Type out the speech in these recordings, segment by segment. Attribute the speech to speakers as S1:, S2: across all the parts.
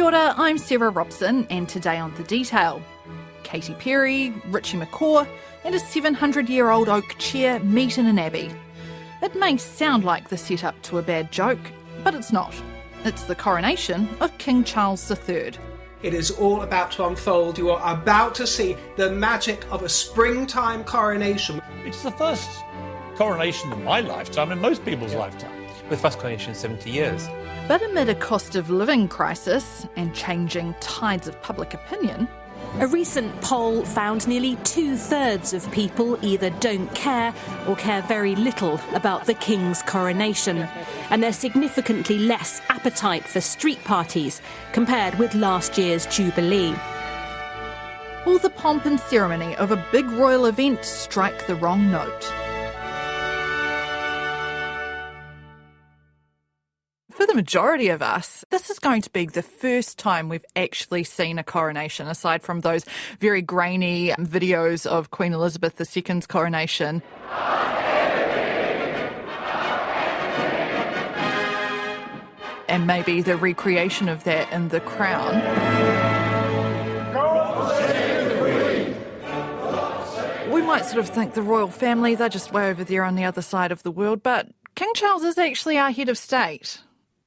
S1: Kia ora, I'm Sarah Robson, and today on The Detail, Katy Perry, Richie McCaw and a 700-year-old oak chair meet in an abbey. It may sound like the setup to a bad joke, but it's not. It's the coronation of King Charles III.
S2: It is all about to unfold. You are about to see the magic of a springtime coronation.
S3: It's the first coronation in my lifetime, in most people's lifetime.
S4: With first coronation in 70 years.
S1: But amid a cost of living crisis and changing tides of public opinion,
S5: a recent poll found nearly 2/3 of people either don't care or care very little about the King's coronation. And there's significantly less appetite for street parties compared with last year's Jubilee.
S1: all the pomp and ceremony of a big royal event strike the wrong note. For the majority of us, this is going to be the first time we've actually seen a coronation, aside from those very grainy videos of Queen Elizabeth II's coronation. And maybe the recreation of that in The Crown. We might sort of think the royal family, they're just way over there on the other side of the world, but King Charles is actually our head of state.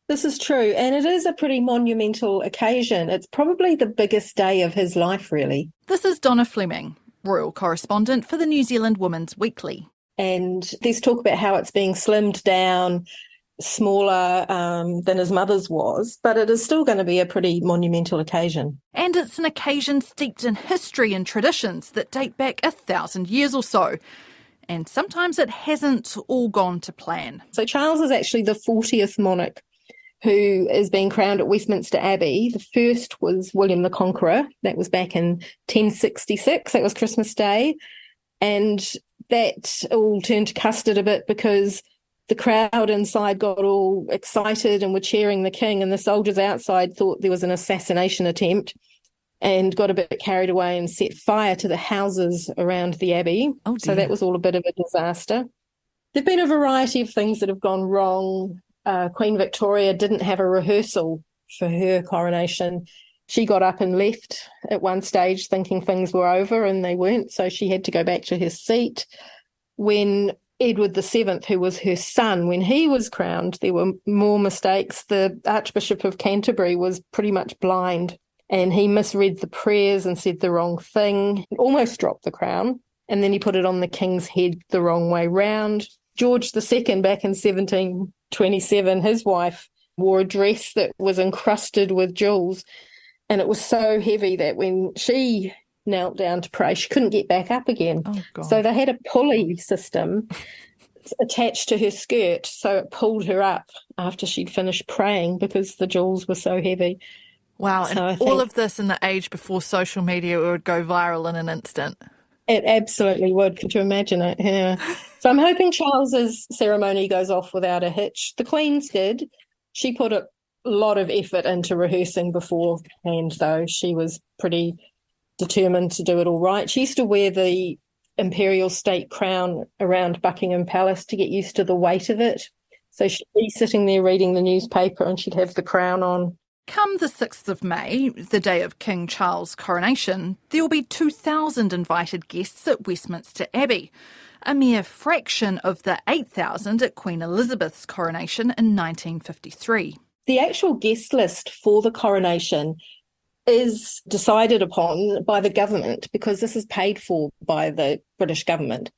S6: This is true, and it is a pretty monumental occasion. It's probably the biggest day of his life, really.
S1: This is Donna Fleming, royal correspondent for the New Zealand Women's Weekly.
S6: And there's talk about how it's being slimmed down, smaller than his mother's was, but it is still going to be a pretty monumental occasion.
S1: And it's an occasion steeped in history and traditions that date back 1,000 years or so. And sometimes it hasn't all gone to plan.
S6: So Charles is actually the 40th monarch who is being crowned at Westminster Abbey. The first was William the Conqueror. That was back in 1066. That was Christmas Day. And that all turned to custard a bit because the crowd inside got all excited and were cheering the king, and the soldiers outside thought there was an assassination attempt and got a bit carried away and set fire to the houses around the abbey.
S1: Oh,
S6: so that was all a bit of a disaster. There have been a variety of things that have gone wrong. Queen Victoria didn't have a rehearsal for her coronation. She got up and left at one stage thinking things were over, and they weren't, so she had to go back to her seat. When Edward VII, who was her son, when he was crowned, there were more mistakes. The Archbishop of Canterbury was pretty much blind, and he misread the prayers and said the wrong thing, almost dropped the crown, and then he put it on the king's head the wrong way round. George II, back in 1727, his wife wore a dress that was encrusted with jewels, and it was so heavy that when she knelt down to pray, she couldn't get back up again.
S1: Oh, God.
S6: So they had a pulley system attached to her skirt, so it pulled her up after she'd finished praying because the jewels were so heavy.
S1: Wow,
S6: So
S1: and all of this in the age before social media, it would go viral in an instant.
S6: It absolutely would. Could you imagine it? Yeah. So I'm hoping Charles's ceremony goes off without a hitch. The Queen's did. She put a lot of effort into rehearsing beforehand, though. She was pretty determined to do it all right. She used to wear the imperial state crown around Buckingham Palace to get used to the weight of it. So she'd be sitting there reading the newspaper and she'd have the crown on.
S1: Come the 6th of May, the day of King Charles' coronation, there will be 2,000 invited guests at Westminster Abbey, a mere fraction of the 8,000 at Queen Elizabeth's coronation in 1953.
S6: The actual guest list for the coronation is decided upon by the government because this is paid for by the British government.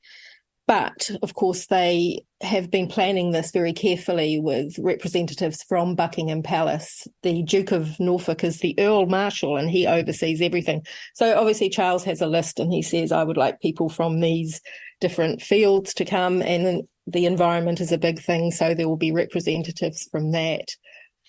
S6: But, of course, they have been planning this very carefully with representatives from Buckingham Palace. The Duke of Norfolk is the Earl Marshal and he oversees everything. So obviously Charles has a list and he says, I would like people from these different fields to come, and the environment is a big thing, so there will be representatives from that.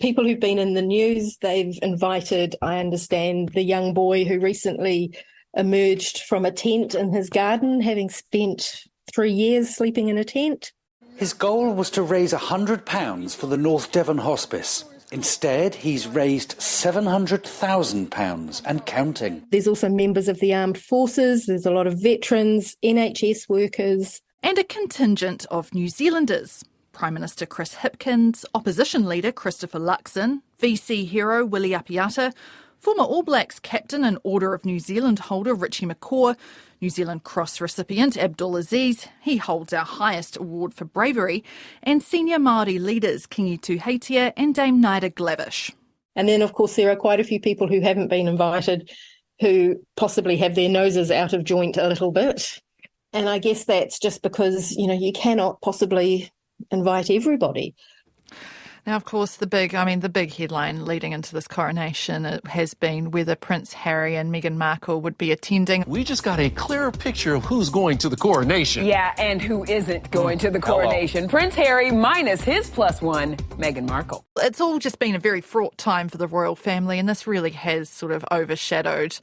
S6: People who've been in the news, they've invited, I understand, the young boy who recently emerged from a tent in his garden, having spent 3 years sleeping in a tent.
S7: His goal was to raise £100 for the North Devon Hospice. Instead, he's raised £700,000 and counting.
S6: There's also members of the armed forces, there's a lot of veterans, NHS workers.
S1: And a contingent of New Zealanders. Prime Minister Chris Hipkins, Opposition Leader Christopher Luxon, VC hero Willie Apiata, former All Blacks captain and Order of New Zealand holder Richie McCaw, New Zealand Cross recipient Abdul Aziz, he holds our highest award for bravery, and senior Māori leaders Kingi Tuheitia and Dame Naida Glavish.
S6: And then, of course, there are quite a few people who haven't been invited who possibly have their noses out of joint a little bit. And I guess that's just because, you cannot possibly invite everybody.
S1: Now, of course, the big headline leading into this coronation has been whether Prince Harry and Meghan Markle would be attending.
S8: We just got a clearer picture of who's going to the coronation.
S9: Yeah, and who isn't going to the coronation. Hello. Prince Harry minus his +1, Meghan Markle.
S1: It's all just been a very fraught time for the royal family, and this really has sort of overshadowed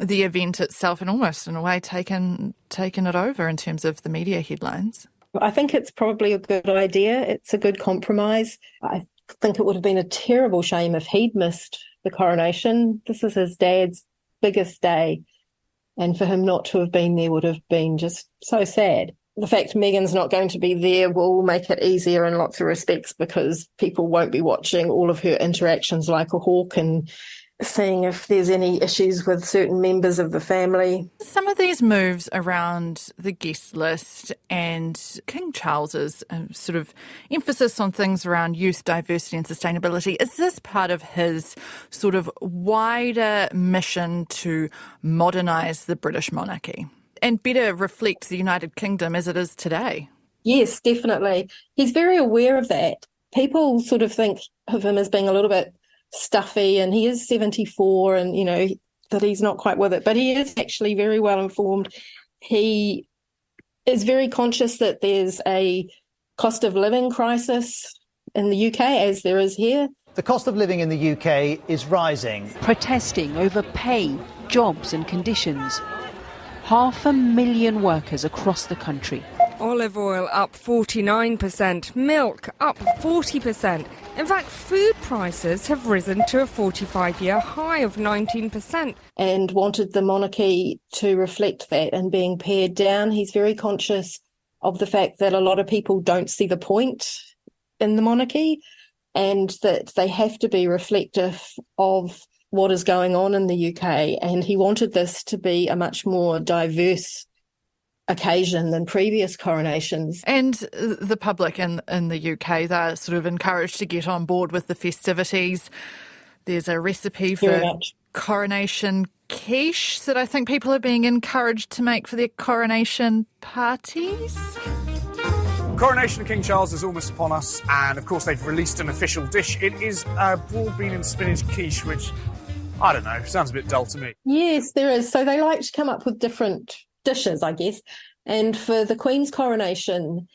S1: the event itself and almost, in a way, taken it over in terms of the media headlines.
S6: I think it's probably a good idea. It's a good compromise. I think it would have been a terrible shame if he'd missed the coronation. This is his dad's biggest day, and for him not to have been there would have been just so sad. The fact Meghan's not going to be there will make it easier in lots of respects because people won't be watching all of her interactions like a hawk and seeing if there's any issues with certain members of the family.
S1: Some of these moves around the guest list and King Charles's sort of emphasis on things around youth, diversity and sustainability, is this part of his sort of wider mission to modernise the British monarchy and better reflect the United Kingdom as it is today?
S6: Yes, definitely. He's very aware of that. People sort of think of him as being a little bit stuffy, and he is 74 and, that he's not quite with it, but he is actually very well informed. He is very conscious that there's a cost of living crisis in the UK, as there is here.
S10: The cost of living in the UK is rising.
S11: Protesting over pay, jobs and conditions. 500,000 workers across the country.
S12: Olive oil up 49%, milk up 40%. In fact, food prices have risen to a 45-year high of 19%.
S6: And wanted the monarchy to reflect that and being pared down. He's very conscious of the fact that a lot of people don't see the point in the monarchy and that they have to be reflective of what is going on in the UK. And he wanted this to be a much more diverse occasion than previous coronations.
S1: And the public in the UK, they're sort of encouraged to get on board with the festivities. There's a recipe for coronation quiche that I think people are being encouraged to make for their coronation parties.
S13: Coronation of King Charles is almost upon us, and of course they've released an official dish. It is a broad bean and spinach quiche, which, I don't know, sounds a bit dull to me.
S6: Yes, there is. So they like to come up with different dishes, I guess. And for the Queen's coronation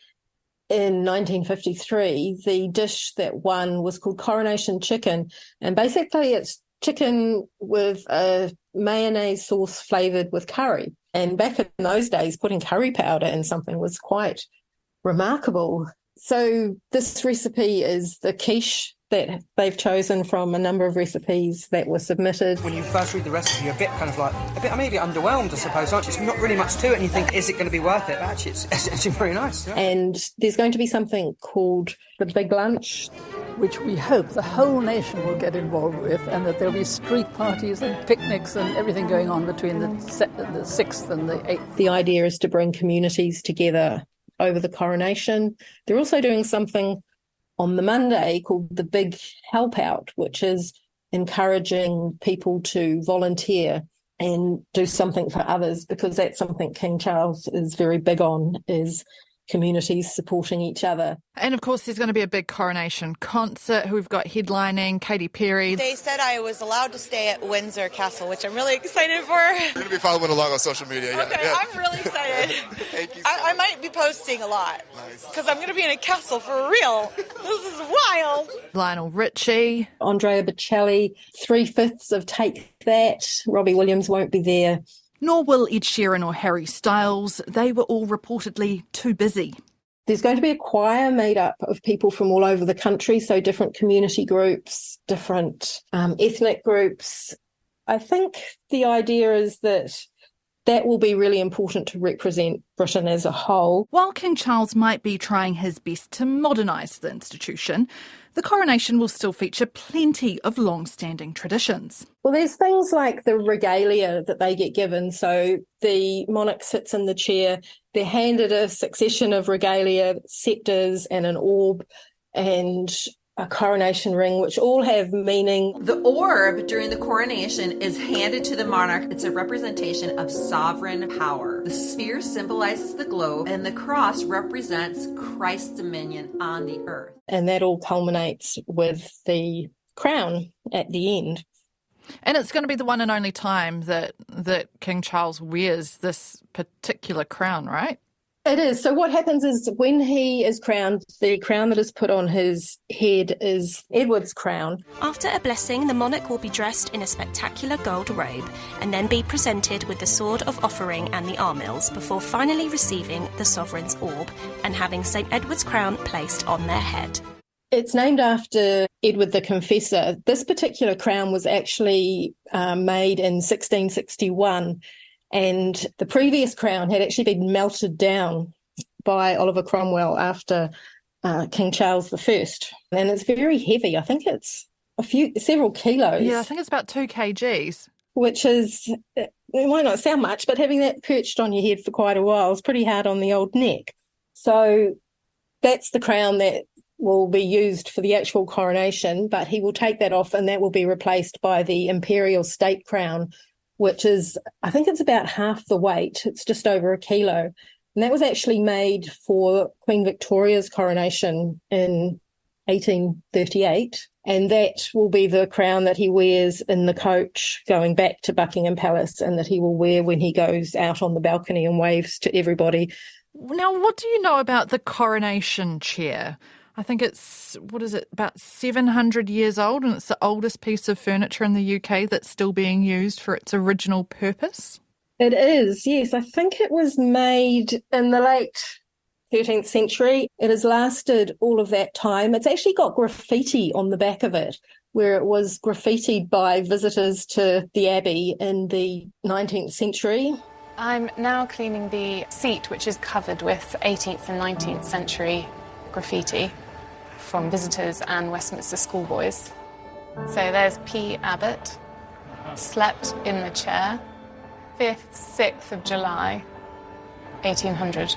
S6: in 1953, the dish that won was called Coronation Chicken. And basically it's chicken with a mayonnaise sauce flavoured with curry. And back in those days, putting curry powder in something was quite remarkable. So this recipe is the quiche that they've chosen from a number of recipes that were submitted.
S14: When you first read the recipe, you're a bit maybe underwhelmed, I suppose, aren't you? It's not really much to it, and you think, is it going to be worth it? But actually, it's actually very nice. Yeah.
S6: And there's going to be something called the Big Lunch,
S15: which we hope the whole nation will get involved with, and that there'll be street parties and picnics and everything going on between the 6th and the 8th.
S6: The idea is to bring communities together over the coronation. They're also doing something on the Monday called the Big Help Out, which is encouraging people to volunteer and do something for others, because that's something King Charles is very big on, is communities supporting each other.
S1: And of course there's going to be a big coronation concert who we've got headlining Katy Perry.
S16: They said I was allowed to stay at Windsor Castle, which I'm really excited for.
S17: We're going to be following along on social media. Yeah.
S16: Okay,
S17: yeah.
S16: I'm really excited.
S17: Thank you.
S16: I might be posting a lot because I'm going to be in a castle for real. This is wild.
S1: Lionel Richie.
S6: Andrea Bocelli, 3/5 of Take That. Robbie Williams won't be there.
S1: Nor will Ed Sheeran or Harry Styles. They were all reportedly too busy.
S6: There's going to be a choir made up of people from all over the country, so different community groups, different ethnic groups. I think the idea is that that will be really important to represent Britain as a whole.
S1: While King Charles might be trying his best to modernise the institution, the coronation will still feature plenty of long-standing traditions.
S6: Well, there's things like the regalia that they get given. So the monarch sits in the chair, they're handed a succession of regalia, sceptres and an orb and a coronation ring, which all have meaning.
S18: The orb during the coronation is handed to the monarch. It's a representation of sovereign power. The sphere symbolizes the globe, and the cross represents Christ's dominion on the earth.
S6: And that all culminates with the crown at the end.
S1: And it's going to be the one and only time that King Charles wears this particular crown, right?
S6: It is. So what happens is when he is crowned, the crown that is put on his head is Edward's crown.
S19: After a blessing, the monarch will be dressed in a spectacular gold robe and then be presented with the sword of offering and the armills before finally receiving the sovereign's orb and having St. Edward's crown placed on their head.
S6: It's named after Edward the Confessor. This particular crown was actually made in 1661. And the previous crown had actually been melted down by Oliver Cromwell after King Charles I. And it's very heavy. I think it's several kilos.
S1: Yeah, I think it's about 2 kgs.
S6: Which is, it might not sound much, but having that perched on your head for quite a while is pretty hard on the old neck. So that's the crown that will be used for the actual coronation, but he will take that off and that will be replaced by the imperial state crown, which is, I think it's about half the weight. It's just over a kilo. And that was actually made for Queen Victoria's coronation in 1838. And that will be the crown that he wears in the coach going back to Buckingham Palace and that he will wear when he goes out on the balcony and waves to everybody.
S1: Now, what do you know about the coronation chair? I think it's, about 700 years old, and it's the oldest piece of furniture in the UK that's still being used for its original purpose.
S6: It is, yes. I think it was made in the late 13th century. It has lasted all of that time. It's actually got graffiti on the back of it, where it was graffitied by visitors to the Abbey in the 19th century.
S20: I'm now cleaning the seat, which is covered with 18th and 19th century graffiti from visitors and Westminster schoolboys. So there's P. Abbott, slept in the chair, 5th, 6th of July, 1800.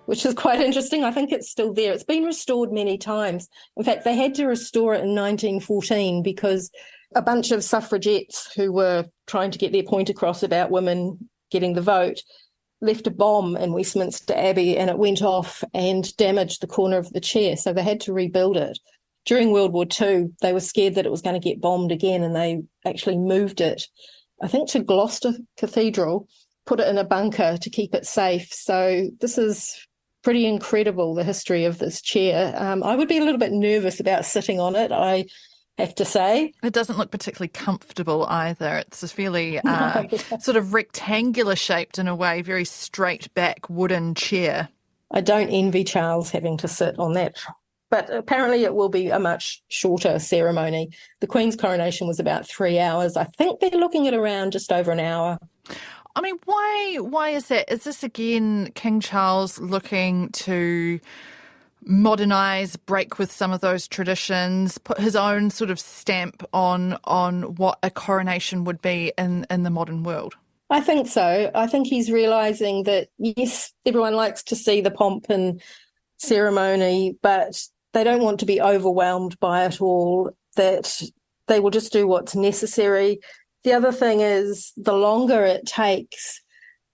S6: Which is quite interesting. I think it's still there. It's been restored many times. In fact, they had to restore it in 1914 because a bunch of suffragettes who were trying to get their point across about women getting the vote left a bomb in Westminster Abbey and it went off and damaged the corner of the chair, so they had to rebuild it. During World War II, they were scared that it was going to get bombed again and they actually moved it, I think, to Gloucester Cathedral, put it in a bunker to keep it safe. So this is pretty incredible, the history of this chair. I would be a little bit nervous about sitting on it, I have to say.
S1: It doesn't look particularly comfortable either. It's a fairly sort of rectangular shaped in a way, very straight back wooden chair.
S6: I don't envy Charles having to sit on that. But apparently it will be a much shorter ceremony. The Queen's coronation was about 3 hours. I think they're looking at around just over an hour.
S1: I mean, why is that? Is this again King Charles looking to modernise, break with some of those traditions, put his own sort of stamp on what a coronation would be in the modern world?
S6: I think so. I think he's realising that, yes, everyone likes to see the pomp and ceremony, but they don't want to be overwhelmed by it all, that they will just do what's necessary. The other thing is the longer it takes,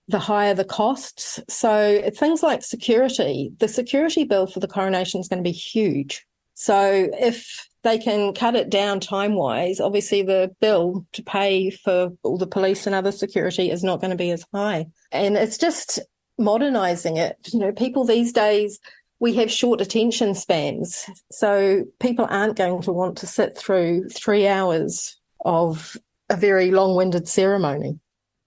S6: the higher the costs. So things like security, the security bill for the coronation is going to be huge. So if they can cut it down time-wise, obviously the bill to pay for all the police and other security is not going to be as high. And it's just modernising it. You know, people these days, we have short attention spans. So people aren't going to want to sit through 3 hours of a very long-winded ceremony.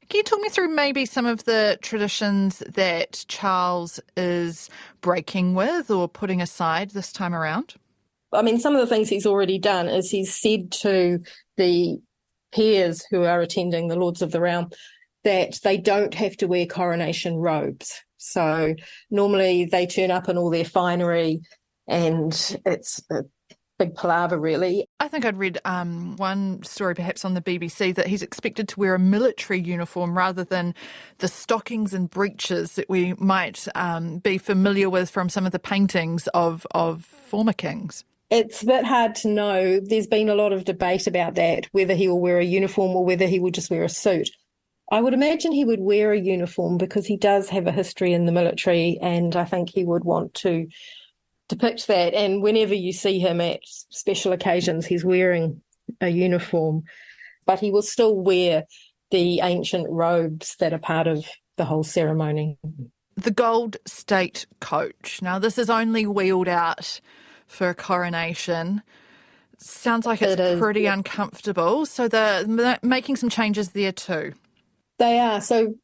S1: Can you talk me through maybe some of the traditions that Charles is breaking with or putting aside this time around?
S6: I mean, some of the things he's already done is he's said to the peers who are attending, the Lords of the Realm, that they don't have to wear coronation robes. So normally they turn up in all their finery and it's a big palaver, really.
S1: I think I'd read one story perhaps on the BBC that he's expected to wear a military uniform rather than the stockings and breeches that we might be familiar with from some of the paintings of former kings.
S6: It's a bit hard to know. There's been a lot of debate about that, whether he will wear a uniform or whether he will just wear a suit. I would imagine he would wear a uniform because he does have a history in the military, and I think he would want to depict that. And whenever you see him at special occasions, he's wearing a uniform, but he will still wear the ancient robes that are part of the whole ceremony.
S1: The gold state coach. Now, this is only wheeled out for a coronation. Sounds like it's pretty uncomfortable. So they're making some changes there too.
S6: They are. So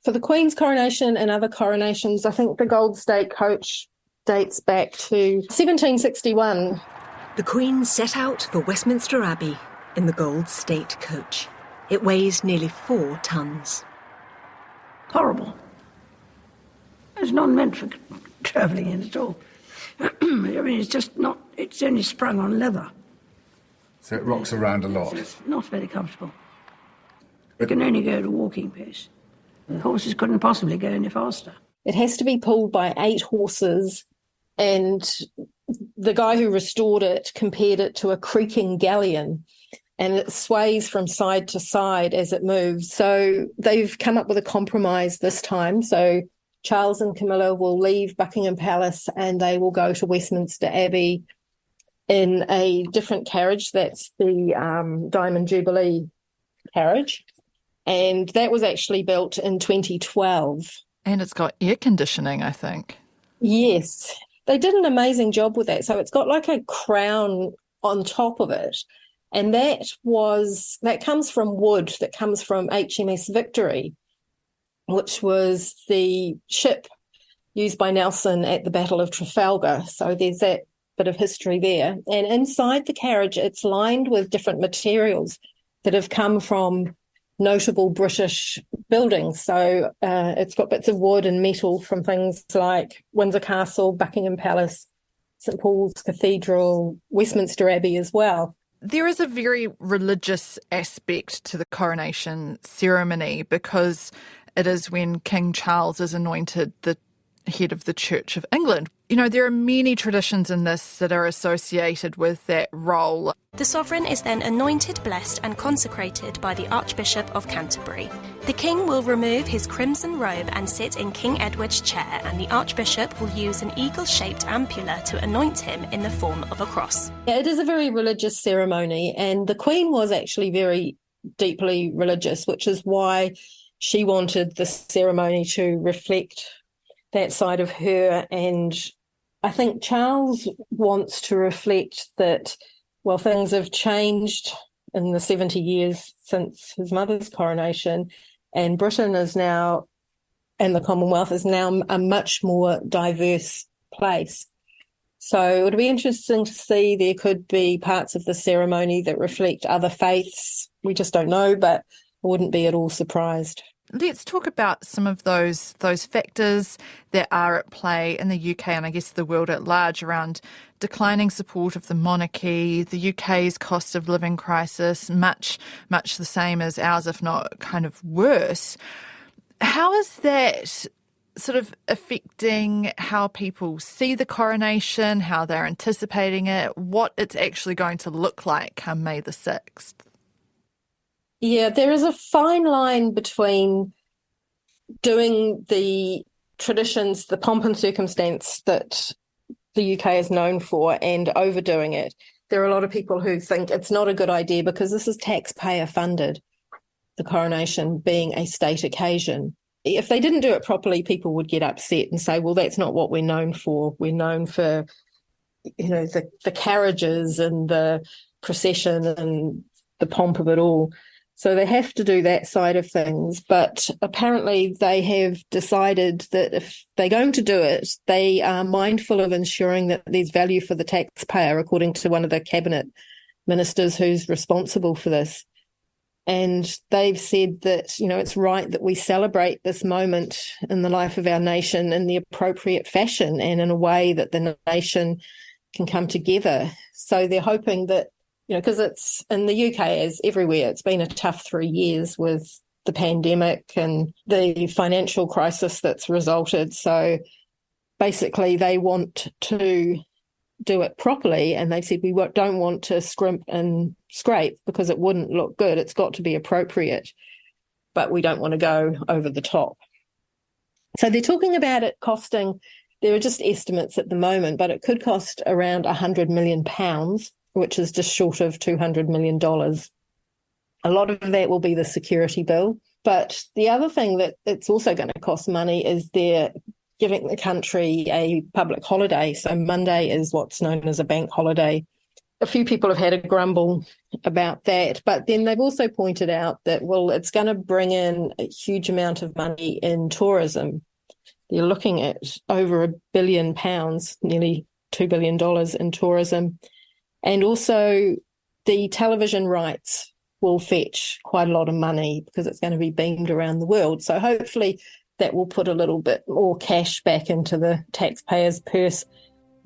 S6: for the Queen's coronation and other coronations, I think the gold state coach dates back to 1761.
S21: The Queen set out for Westminster Abbey in the gold state coach. It weighs nearly 4 tons.
S22: Horrible. It's not meant for travelling in at all. I mean, it's just not, it's only sprung on leather.
S23: So it rocks around a lot.
S22: It's not very comfortable. It can only go at a walking pace. The horses couldn't possibly go any faster.
S6: It has to be pulled by 8 horses, and the guy who restored it compared it to a creaking galleon, and it sways from side to side as it moves. So they've come up with a compromise this time. So Charles and Camilla will leave Buckingham Palace and they will go to Westminster Abbey in a different carriage. That's the Diamond Jubilee carriage. And that was actually built in 2012.
S1: And it's got air conditioning, I think.
S6: Yes. They did an amazing job with that. So it's got like a crown on top of it. And that comes from wood, that comes from HMS Victory, which was the ship used by Nelson at the Battle of Trafalgar. So there's that bit of history there. And inside the carriage, it's lined with different materials that have come from notable British buildings. So it's got bits of wood and metal from things like Windsor Castle, Buckingham Palace, St Paul's Cathedral, Westminster Abbey as well.
S1: There is a very religious aspect to the coronation ceremony because it is when King Charles is anointed the head of the Church of England. You know, there are many traditions in this that are associated with that role.
S19: The sovereign is then anointed, blessed and consecrated by the Archbishop of Canterbury. The king will remove his crimson robe and sit in King Edward's chair, and the Archbishop will use an eagle-shaped ampulla to anoint him in the form of a cross.
S6: Yeah, it is a very religious ceremony, and the Queen was actually very deeply religious, which is why she wanted the ceremony to reflect that side of her. And I think Charles wants to reflect that, well, things have changed in the 70 years since his mother's coronation, and Britain is now, and the Commonwealth is now, a much more diverse place. So it would be interesting to see. There could be parts of the ceremony that reflect other faiths. We just don't know, but I wouldn't be at all surprised.
S1: Let's talk about some of those factors that are at play in the UK and I guess the world at large around declining support of the monarchy, the UK's cost of living crisis, much the same as ours, if not kind of worse. How is that sort of affecting how people see the coronation, how they're anticipating it, what it's actually going to look like come May the 6th?
S6: Yeah, there is a fine line between doing the traditions, the pomp and circumstance that the UK is known for, and overdoing it. There are a lot of people who think it's not a good idea because this is taxpayer funded, the coronation being a state occasion. If they didn't do it properly, people would get upset and say, well, that's not what we're known for. We're known for, you know, the carriages and the procession and the pomp of it all. So they have to do that side of things. But apparently they have decided that if they're going to do it, they are mindful of ensuring that there's value for the taxpayer, according to one of the cabinet ministers who's responsible for this. And they've said that, it's right that we celebrate this moment in the life of our nation in the appropriate fashion and in a way that the nation can come together. So they're hoping that, because it's in the UK, as everywhere, it's been a tough 3 years with the pandemic and the financial crisis that's resulted. So basically they want to do it properly, and they've said we don't want to scrimp and scrape because it wouldn't look good. It's got to be appropriate, but we don't want to go over the top. So they're talking about it costing, there are just estimates at the moment, but it could cost around £100 million, which is just short of $200 million. A lot of that will be the security bill. But the other thing that it's also going to cost money is they're giving the country a public holiday. So Monday is what's known as a bank holiday. A few people have had a grumble about that, but then they've also pointed out that, it's going to bring in a huge amount of money in tourism. They're looking at over £1 billion, nearly $2 billion in tourism. And also the television rights will fetch quite a lot of money because it's going to be beamed around the world. So hopefully that will put a little bit more cash back into the taxpayer's purse.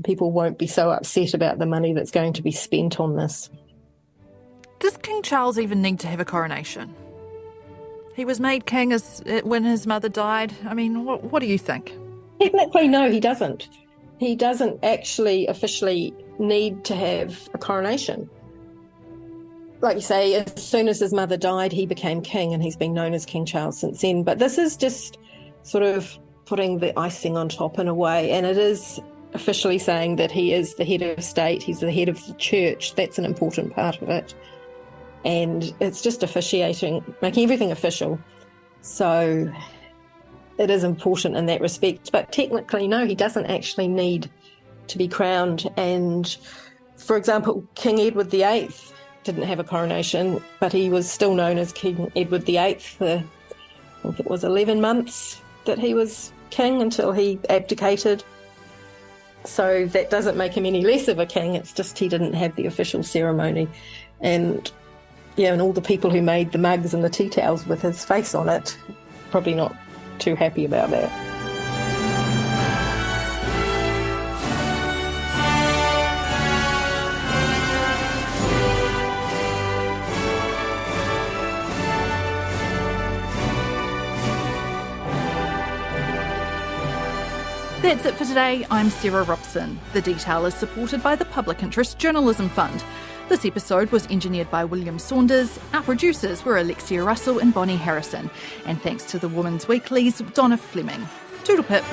S6: People won't be so upset about the money that's going to be spent on this.
S1: Does King Charles even need to have a coronation? He was made king when his mother died. I mean, what do you think?
S6: Technically, no, he doesn't. He doesn't actually officially need to have a coronation. Like you say, as soon as his mother died, he became king, and he's been known as King Charles since then. But this is just sort of putting the icing on top in a way, and it is officially saying that he is the head of state, he's the head of the church. That's an important part of it. And it's just officiating, making everything official. So it is important in that respect. But technically, no, he doesn't actually need to be crowned. And, for example, King Edward VIII didn't have a coronation, but he was still known as King Edward VIII for, I think it was 11 months that he was king until he abdicated. So that doesn't make him any less of a king. It's just he didn't have the official ceremony. And all the people who made the mugs and the tea towels with his face on it, probably not too happy about that.
S1: That's it for today. I'm Sarah Robson. The Detail is supported by the Public Interest Journalism Fund. This episode was engineered by William Saunders. Our producers were Alexia Russell and Bonnie Harrison. And thanks to the Women's Weekly's Donna Fleming. Toodle pip.